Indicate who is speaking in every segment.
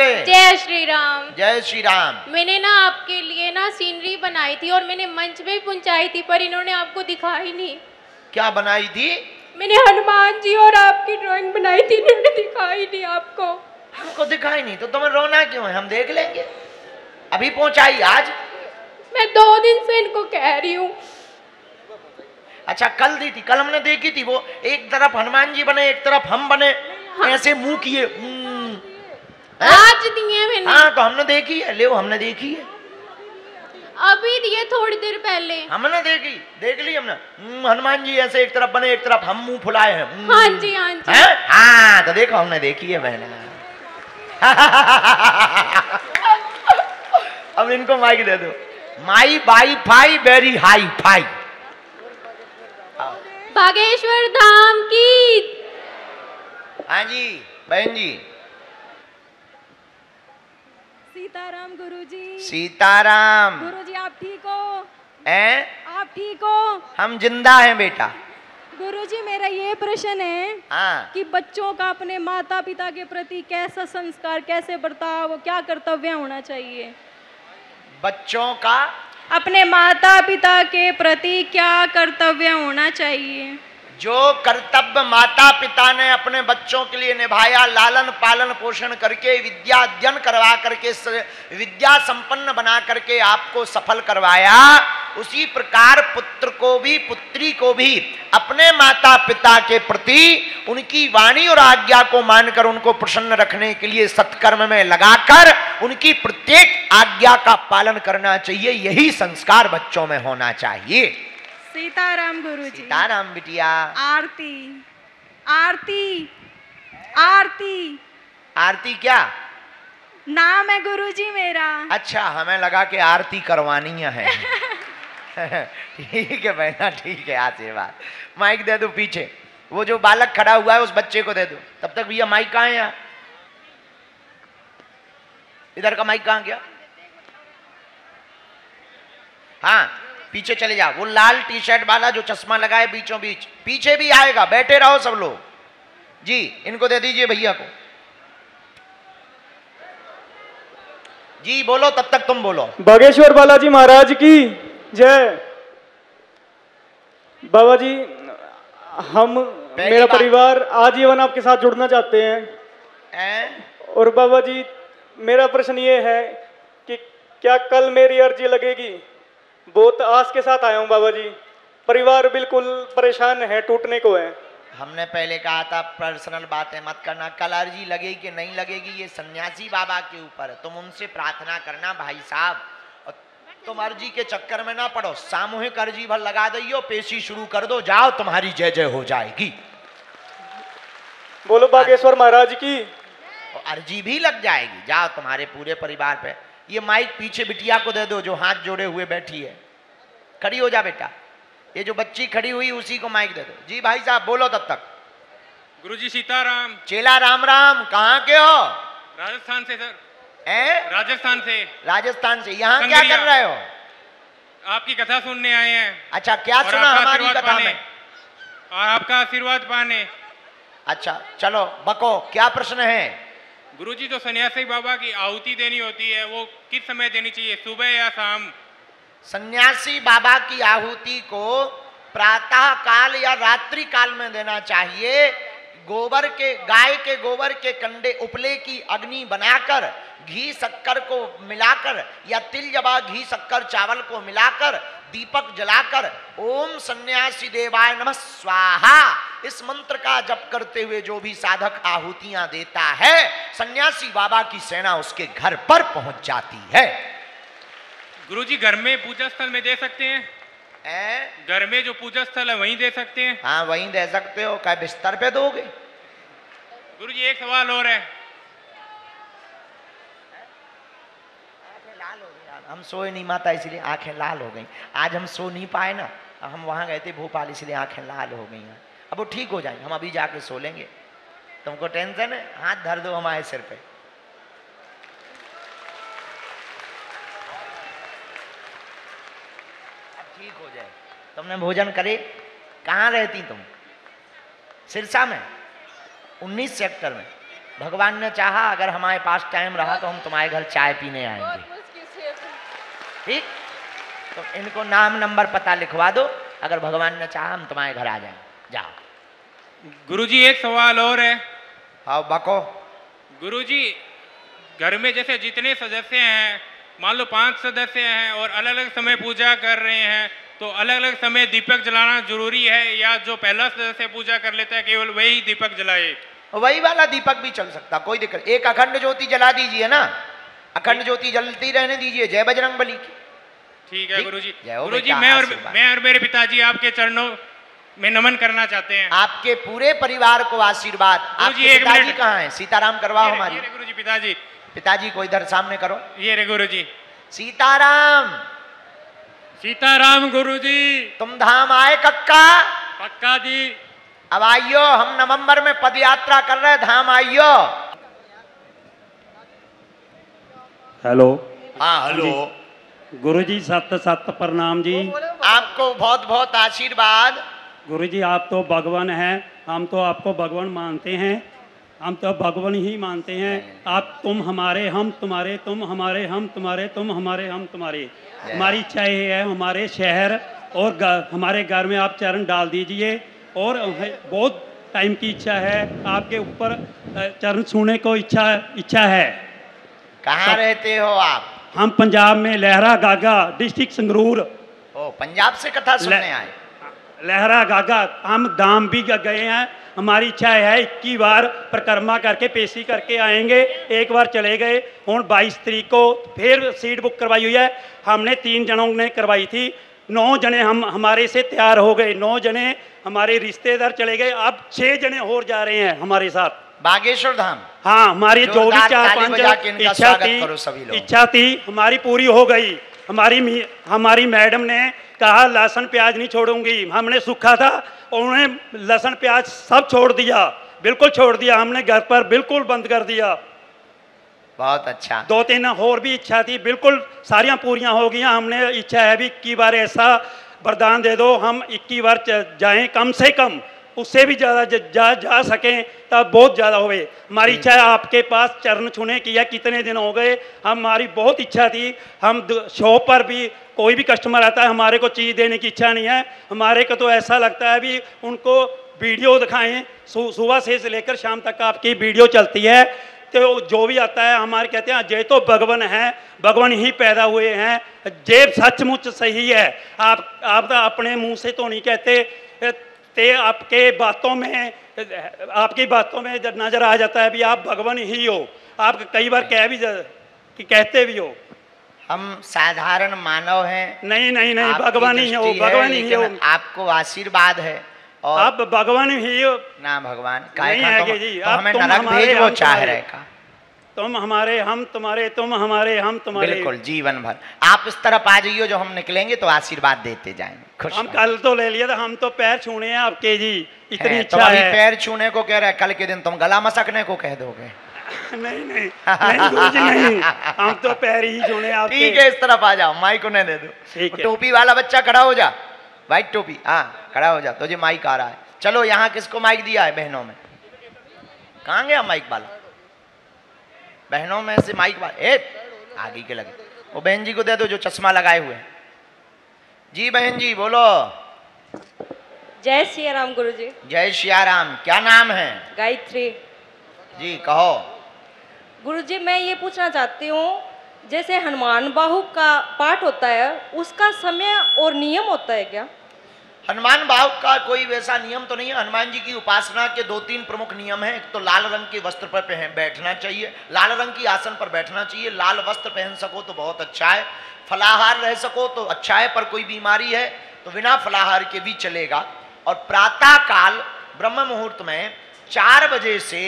Speaker 1: बोले।
Speaker 2: जय श्री राम।
Speaker 1: जय श्री राम।
Speaker 2: मैंने ना आपके लिए ना सीनरी बनाई थी और मैंने मंच में भी पहुंचाई थी, पर इन्होंने आपको दिखाई नहीं।
Speaker 1: क्या बनाई थी?
Speaker 2: मैंने हनुमान जी और आपकी ड्राइंग बनाई थी, इन्होंने दिखाई नहीं आपको।
Speaker 1: हमको दिखाई नहीं तो तुम्हें रोना क्यों है? हम देख लेंगे। अभी पहुंचाई आज?
Speaker 2: मैं 2 दिन से इनको कह रही हूँ।
Speaker 1: अच्छा, कल दी थी? कल हमने देखी थी, वो एक तरफ हनुमान जी बने एक तरफ हम बने। हाँ। ऐसे मुंह किए।
Speaker 2: आज दिए मैंने।
Speaker 1: हाँ तो हमने देखी है, ले हमने देखी है।
Speaker 2: अभी दिए थोड़ी देर पहले। हमने
Speaker 1: देखी, देख ली हमने। हनुमान जी ऐसे एक तरफ बने एक तरफ हम मुंह फुलाए हैं।
Speaker 2: हाँ जी हाँ जी।
Speaker 1: हाँ तो देखो हमने देखी है बहना। अब इनको माइक दे दो। My Wi-Fi very hi-fi.
Speaker 2: Bageshwar Dham की।
Speaker 1: हाँ जी बहन जी।
Speaker 3: सीताराम गुरुजी।
Speaker 1: सीताराम।
Speaker 3: गुरुजी आप ठीक हो?
Speaker 1: आप
Speaker 3: ठीक हो?
Speaker 1: हम जिंदा हैं बेटा।
Speaker 3: गुरुजी मेरा ये प्रश्न है कि बच्चों का अपने माता पिता के प्रति कैसा संस्कार, कैसे बर्ताव, क्या कर्तव्य होना चाहिए?
Speaker 1: बच्चों का
Speaker 3: अपने माता पिता के प्रति क्या कर्तव्य होना चाहिए?
Speaker 1: जो कर्तव्य माता पिता ने अपने बच्चों के लिए निभाया, लालन पालन पोषण करके, विद्या अध्ययन करवा करके, विद्या संपन्न बना करके आपको सफल करवाया, उसी प्रकार पुत्र को भी पुत्री को भी अपने माता पिता के प्रति उनकी वाणी और आज्ञा को मानकर उनको प्रसन्न रखने के लिए सत्कर्म में लगाकर उनकी प्रत्येक आज्ञा का पालन करना चाहिए। यही संस्कार बच्चों में होना चाहिए।
Speaker 3: सीताराम गुरुजी।
Speaker 1: सीताराम बिटिया।
Speaker 3: आरती आरती आरती।
Speaker 1: आरती क्या
Speaker 3: नाम है गुरुजी मेरा।
Speaker 1: अच्छा, हमें लगा कि आरती करवानी है। ठीक है बहना, ठीक है, आशीर्वाद। माइक दे दो पीछे, वो जो बालक खड़ा हुआ है उस बच्चे को दे दो। तब तक भैया माइक कहाँ है? यहाँ इधर का माइक कहाँ गया? हाँ पीछे चले जाओ। वो लाल टी शर्ट वाला जो चश्मा लगाए बीचों बीच, पीछे भी आएगा। बैठे रहो सब लोग जी। इनको दे दीजिए भैया को जी। बोलो, तब तक तुम बोलो।
Speaker 4: बागेश्वर बालाजी महाराज की जय। बाबा जी, हम मेरा परिवार आजीवन आपके साथ जुड़ना चाहते हैं। और बाबा जी मेरा प्रश्न ये है कि क्या कल मेरी अर्जी लगेगी? बहुत आस के साथ आया हूँ बाबा जी। परिवार बिल्कुल परेशान है, टूटने को है।
Speaker 1: हमने पहले कहा था पर्सनल बातें मत करना। कल अर्जी लगेगी कि नहीं लगेगी ये सन्यासी बाबा के ऊपर है। तुम उनसे प्रार्थना करना भाई साहब, और तुम अर्जी के चक्कर में ना पड़ो। सामूहिक अर्जी भर लगा दो, पेशी शुरू कर दो, जाओ, तुम्हारी जय जय हो जाएगी।
Speaker 4: बोलो बागेश्वर महाराज की।
Speaker 1: अर्जी भी लग जाएगी, जाओ, तुम्हारे पूरे परिवार पे। ये माइक पीछे बिटिया को दे दो जो हाथ जोड़े हुए बैठी है। खड़ी हो जा बेटा। ये जो बच्ची खड़ी हुई उसी को माइक दे दो। जी भाई साहब बोलो तब तक।
Speaker 5: गुरुजी सीताराम।
Speaker 1: चेला राम राम। कहाँ के हो?
Speaker 5: राजस्थान से सर।
Speaker 1: राजस्थान से? राजस्थान से। यहाँ क्या कर रहे हो?
Speaker 5: आपकी कथा सुनने आए हैं।
Speaker 1: अच्छा, क्या सुना हमारी कथा में?
Speaker 5: और आपका आशीर्वाद पाने।
Speaker 1: अच्छा चलो बको, क्या प्रश्न है?
Speaker 5: गुरुजी, जो सन्यासी बाबा की आहुति देनी होती है वो किस समय देनी चाहिए, सुबह या शाम?
Speaker 1: सन्यासी बाबा की आहुति को प्रातः काल या रात्रि काल में देना चाहिए। गोबर के, गाय के गोबर के कंडे उपले की अग्नि बनाकर घी शक्कर को मिलाकर या तिल जवा घी शक्कर चावल को मिलाकर दीपक जलाकर ओम सन्यासी देवाय नमः स्वाहा इस मंत्र का जप करते हुए जो भी साधक आहुतियां देता है, सन्यासी बाबा की सेना उसके घर पर पहुंच जाती है।
Speaker 5: गुरुजी, घर में पूजा स्थल में दे सकते हैं? घर में जो पूजा स्थल है वहीं दे सकते हैं?
Speaker 1: हाँ वहीं दे सकते हो। क्या बिस्तर पे दोगे?
Speaker 5: गुरुजी एक सवाल और है।
Speaker 1: आंखें लाल हो गई, हम सोए नहीं माता इसलिए आंखें लाल हो गई। आज हम सो नहीं पाए ना, हम वहां गए थे भोपाल इसलिए आंखें लाल हो गई हैं। अब वो ठीक हो जाएंगे, हम अभी जाके सो लेंगे। तुमको टेंशन है? हाथ धर दो हमारे सिर पे। ठीक हो जाए। तुमने भोजन करे? कहाँ रहती तुम? सिरसा में 19 सेक्टर में। भगवान ने चाहा अगर हमारे पास टाइम रहा तो हम तुम्हारे घर चाय पीने आएंगे, ठीक? तो इनको नाम नंबर पता लिखवा दो, अगर भगवान ने चाहा हम तुम्हारे घर आ जाए। जाओ।
Speaker 5: गुरुजी एक सवाल और है।
Speaker 1: हाँ बको।
Speaker 5: गुरुजी घर में जैसे जितने सदस्य हैं, मान लो 5 सदस्य हैं और अलग अलग समय पूजा कर रहे हैं, तो अलग अलग समय दीपक जलाना जरूरी है या जो पहला सदस्य पूजा कर लेता है केवल वही दीपक जलाए?
Speaker 1: वही वाला दीपक भी चल सकता, कोई दिक्कत। एक अखंड ज्योति जला दीजिए ना, अखंड ज्योति जलती रहने दीजिए। जय बजरंगबली की।
Speaker 5: ठीक है गुरुजी। गुरुजी मैं और मेरे पिताजी आपके चरणों में नमन करना चाहते हैं।
Speaker 1: आपके पूरे परिवार को आशीर्वाद। आपके पिताजी कहाँ हैं? सीताराम करवाओ हमारी।
Speaker 5: गुरुजी पिताजी,
Speaker 1: पिताजी को इधर सामने करो।
Speaker 5: ये रे गुरुजी।
Speaker 1: सीताराम।
Speaker 5: सीताराम गुरुजी।
Speaker 1: तुम धाम आए कक्का?
Speaker 5: पक्का जी।
Speaker 1: अब आइयो, हम नवंबर में पद यात्रा कर रहे, धाम आइयो।
Speaker 6: हेलो।
Speaker 1: हाँ हेलो।
Speaker 6: गुरुजी सत सत प्रणाम जी।
Speaker 1: आपको बहुत बहुत आशीर्वाद।
Speaker 6: गुरुजी आप तो भगवान हैं, हम तो आपको भगवान मानते हैं, हम तो भगवान ही मानते हैं। आप तुम हमारे हम तुम्हारे, तुम हमारे हम तुम्हारे, तुम हमारे हम तुम्हारे। हमारी इच्छा ये है हमारे शहर और हमारे घर में आप चरण डाल दीजिए, और बहुत टाइम की इच्छा है आपके ऊपर चरण छूने को इच्छा है।
Speaker 1: कहाँ रहते हो आप?
Speaker 6: हम पंजाब में लहरा गागा, डिस्ट्रिक्ट संगरूर।
Speaker 1: ओ, पंजाब से कथा सुनने आए?
Speaker 6: लहरा गागा। हम धाम भी गए हैं। हमारी इच्छा है 21 बार परिक्रमा करके पेशी करके आएंगे। एक बार चले गए, और 22 तारीख को फिर सीट बुक करवाई हुई है। हमने 3 जनों ने करवाई थी, 9 जने हम हमारे से तैयार हो गए, 9 जने हमारे रिश्तेदार चले गए, अब 6 जने और जा रहे हैं हमारे साथ
Speaker 1: बागेश्वर धाम।
Speaker 6: हाँ, हमारी जो भी 4-5 इच्छा थी हमारी पूरी हो गई। हमारी मैडम ने कहा लहसुन प्याज नहीं छोड़ूंगी। हमने सूखा था, उन्होंने लहसुन प्याज सब छोड़ दिया, बिल्कुल छोड़ दिया। हमने घर पर बिल्कुल बंद कर दिया।
Speaker 1: बहुत अच्छा।
Speaker 6: 2-3 और भी इच्छा थी, बिल्कुल सारियां पूरियां हो गई। हमने इच्छा है भी 21 बार ऐसा वरदान दे दो, हम 21 बार जाएं, कम से कम उससे भी ज़्यादा जा सकें तब बहुत ज़्यादा होवे। हमारी इच्छा है आपके पास चरण छूने की है। कितने दिन हो गए, हमारी बहुत इच्छा थी। हम शॉप पर भी कोई भी कस्टमर आता है, हमारे को चीज़ देने की इच्छा नहीं है। हमारे को तो ऐसा लगता है भी उनको वीडियो दिखाएं, सुबह से लेकर शाम तक आपकी वीडियो चलती है, तो जो भी आता है हमारे कहते हैं जय तो भगवान है, भगवान ही पैदा हुए हैं, जे सचमुच सही है। आप तो अपने मुंह से तो नहीं कहते, ते आपकी बातों में नजर आ जाता है भी आप भगवान ही हो। आप कई बार कहते भी हो।
Speaker 1: हम साधारण मानव हैं।
Speaker 6: नहीं, भगवान ही हो, भगवान ही हो।
Speaker 1: आपको आशीर्वाद है और
Speaker 6: आप भगवान ही हो ना।
Speaker 1: भगवान
Speaker 6: नहीं है जी,
Speaker 1: तो हमें नरक भेज वो चाह रहे का।
Speaker 6: तुम हमारे हम तुम्हारे, तुम हमारे हम तुम्हारे,
Speaker 1: बिल्कुल जीवन भर। आप इस तरफ आ जाइए, जो हम निकलेंगे तो आशीर्वाद देते जाएंगे।
Speaker 6: हम कल तो ले लिया था, हम तो पैर छूने हैं आपके जी, इतनी इच्छा है।
Speaker 1: पैर छूने को कह रहे हैं, कल के दिन तुम गला मसकने को कह दोगे।
Speaker 6: नहीं गुरुजी नहीं, हम तो पैर ही छूने आपके।
Speaker 1: ठीक है, इस तरफ आ जाओ, माइक उन्हें दे दो। टोपी वाला बच्चा खड़ा हो जा, व्हाइट टोपी, हाँ खड़ा हो जा, तुझे माइक आ रहा है। चलो, यहाँ किसको माइक दिया है? बहनों में कहाँ गया माइक वाला? बहनों में से माइक वाला आगे के लगे, वो बहन जी को दे दो जो चश्मा लगाए हुए हैं। जी बहन जी बोलो।
Speaker 7: जय श्री राम गुरुजी।
Speaker 1: जय श्री राम। क्या नाम है?
Speaker 7: गायत्री
Speaker 1: जी। कहो
Speaker 7: गुरुजी। मैं ये पूछना चाहती हूँ, जैसे हनुमान बाहु का पाठ होता है, उसका समय और नियम होता है क्या?
Speaker 1: हनुमान बाहु का कोई वैसा नियम तो नहीं है। हनुमान जी की उपासना के 2-3 प्रमुख नियम हैं। एक तो लाल रंग के वस्त्र पर बैठना चाहिए, लाल रंग की आसन पर बैठना चाहिए, लाल वस्त्र पहन सको तो बहुत अच्छा है, फलाहार रह सको तो अच्छा है, पर कोई बीमारी है तो बिना फलाहार के भी चलेगा। और प्रातः काल ब्रह्म मुहूर्त में 4 बजे से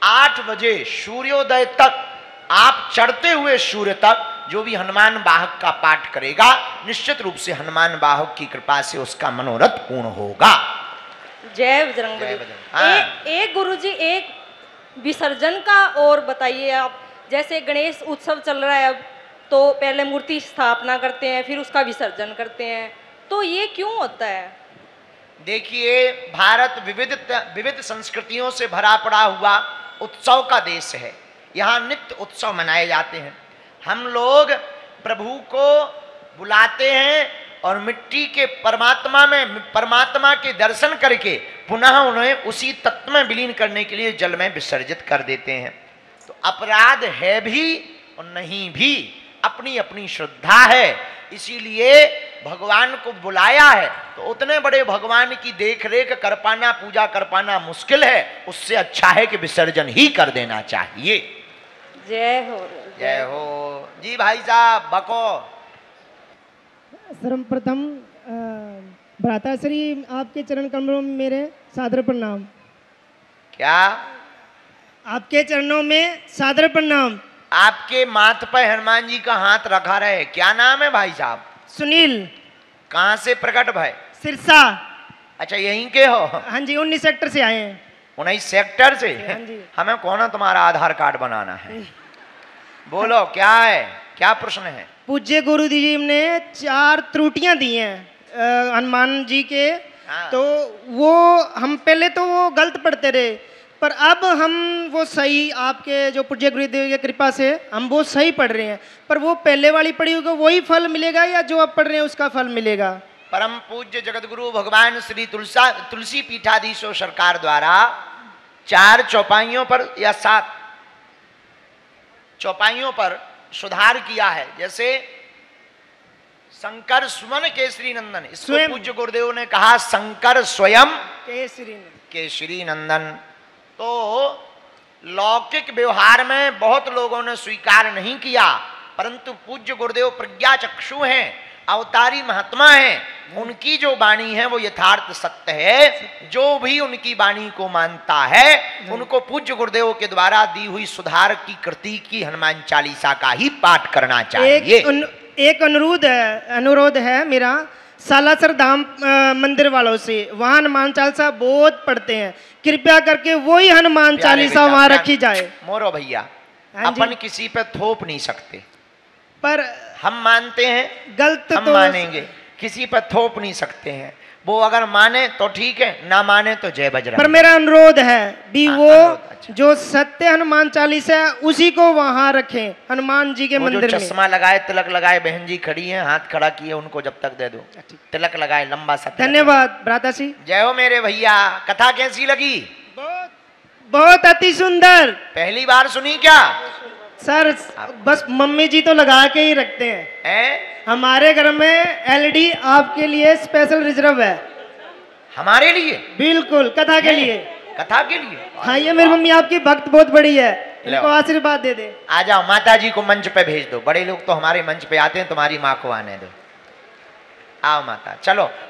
Speaker 1: 8 बजे सूर्योदय तक, आप चढ़ते हुए सूर्य तक जो भी हनुमान बाहक का पाठ करेगा, निश्चित रूप से हनुमान बाहक की कृपा से उसका मनोरथ पूर्ण होगा।
Speaker 7: जय बजरंगबली। एक गुरुजी, एक विसर्जन का और बताइए आप। जैसे गणेश उत्सव चल रहा है अब, तो पहले मूर्ति स्थापना करते हैं, फिर उसका विसर्जन करते हैं, तो ये क्यों होता है?
Speaker 1: देखिए, भारत विविध संस्कृतियों से भरा पड़ा हुआ उत्सव का देश है, यहाँ नित्य उत्सव मनाए जाते हैं। हम लोग प्रभु को बुलाते हैं और मिट्टी के परमात्मा के दर्शन करके पुनः उन्हें उसी तत्व में विलीन करने के लिए जल में विसर्जित कर देते हैं। तो अपराध है भी और नहीं भी, अपनी अपनी श्रद्धा है। इसीलिए भगवान को बुलाया है तो उतने बड़े भगवान की देख रेख कर पाना, पूजा कर पाना मुश्किल है, उससे अच्छा है कि विसर्जन ही कर देना चाहिए।
Speaker 7: जय हो,
Speaker 1: जय हो जी। भाई साहब बको।
Speaker 8: सर्वप्रथम भ्राताश्री आपके चरण कमलों में मेरे सादर प्रणाम।
Speaker 1: क्या?
Speaker 8: आपके चरणों में सादर प्रणाम।
Speaker 1: आपके माथ पर हनुमान जी का हाथ रखा रहे। क्या नाम है भाई साहब?
Speaker 8: सुनील।
Speaker 1: कहाँ से प्रकट भाई?
Speaker 8: सिरसा।
Speaker 1: अच्छा यहीं के हो?
Speaker 8: हाँ जी, 19 सेक्टर से आए हैं।
Speaker 1: 19 सेक्टर से?
Speaker 8: हाँ जी।
Speaker 1: हमें कौन तुम्हारा आधार कार्ड बनाना है? बोलो क्या है, क्या प्रश्न है?
Speaker 8: पूज्य गुरु जी ने 4 त्रुटियां दी हैं हनुमान जी के। हाँ। तो वो हम पहले तो वो गलत पढ़ते रहे, पर अब हम वो सही, आपके जो पूज्य गुरुदेव की कृपा से हम वो सही पढ़ रहे हैं। पर वो पहले वाली पढ़ी होगी वही फल मिलेगा या जो अब पढ़ रहे हैं उसका फल मिलेगा?
Speaker 1: परम पूज्य जगत गुरु भगवान श्री तुलसी पीठाधीशो सरकार द्वारा 4 चौपाइयों पर या 7 चौपाइयों पर सुधार किया है। जैसे शंकर सुमन केसरी नंदन, इसको पूज्य गुरुदेव ने कहा शंकर स्वयं केसरी नंदन। तो लौकिक व्यवहार में बहुत लोगों ने स्वीकार नहीं किया, परंतु पूज्य गुरुदेव प्रज्ञा चक्षु हैं, अवतारी महात्मा हैं, उनकी जो वाणी है वो यथार्थ सत्य है। जो भी उनकी वाणी को मानता है उनको पूज्य गुरुदेव के द्वारा दी हुई सुधार की कृति की हनुमान चालीसा का ही पाठ करना चाहिए।
Speaker 8: एक अनुरोध है मेरा, सालासर धाम मंदिर वालों से, वहाँ हनुमान चालीसा बहुत पढ़ते हैं, कृपया करके वही हनुमान चालीसा वहाँ रखी जाए।
Speaker 1: मोरो भैया, अपन किसी पे थोप नहीं सकते,
Speaker 8: पर
Speaker 1: हम मानते हैं
Speaker 8: गलत
Speaker 1: हम
Speaker 8: तो
Speaker 1: मानेंगे, किसी पर थोप नहीं सकते हैं। वो अगर माने तो ठीक है, ना माने तो जय बजरंग।
Speaker 8: पर मेरा अनुरोध है भी वो अच्छा। जो सत्य हनुमान चालीसा है उसी को वहां रखें हनुमान जी के मंदिर में।
Speaker 1: चश्मा लगाए, तिलक लगाए बहन जी खड़ी हैं, हाथ खड़ा किए, उनको जब तक दे दो। तिलक लगाए लंबा सा।
Speaker 8: धन्यवाद भ्राता जी।
Speaker 1: जय हो मेरे भैया। कथा कैसी लगी?
Speaker 8: बहुत अति सुंदर।
Speaker 1: पहली बार सुनी क्या?
Speaker 8: सर बस मम्मी जी तो लगा के ही रखते हैं। हमारे घर में एलईडी आपके लिए स्पेशल रिजर्व है।
Speaker 1: हमारे लिए?
Speaker 8: बिल्कुल, कथा के लिए।
Speaker 1: कथा के लिए?
Speaker 8: हाँ, ये मेरी मम्मी आपकी भक्त बहुत बड़ी है, इनको आशीर्वाद दे दे।
Speaker 1: आ जाओ, माता जी को मंच पे भेज दो। बड़े लोग तो हमारे मंच पे आते हैं, तुम्हारी माँ को आने दो। आओ माता, चलो।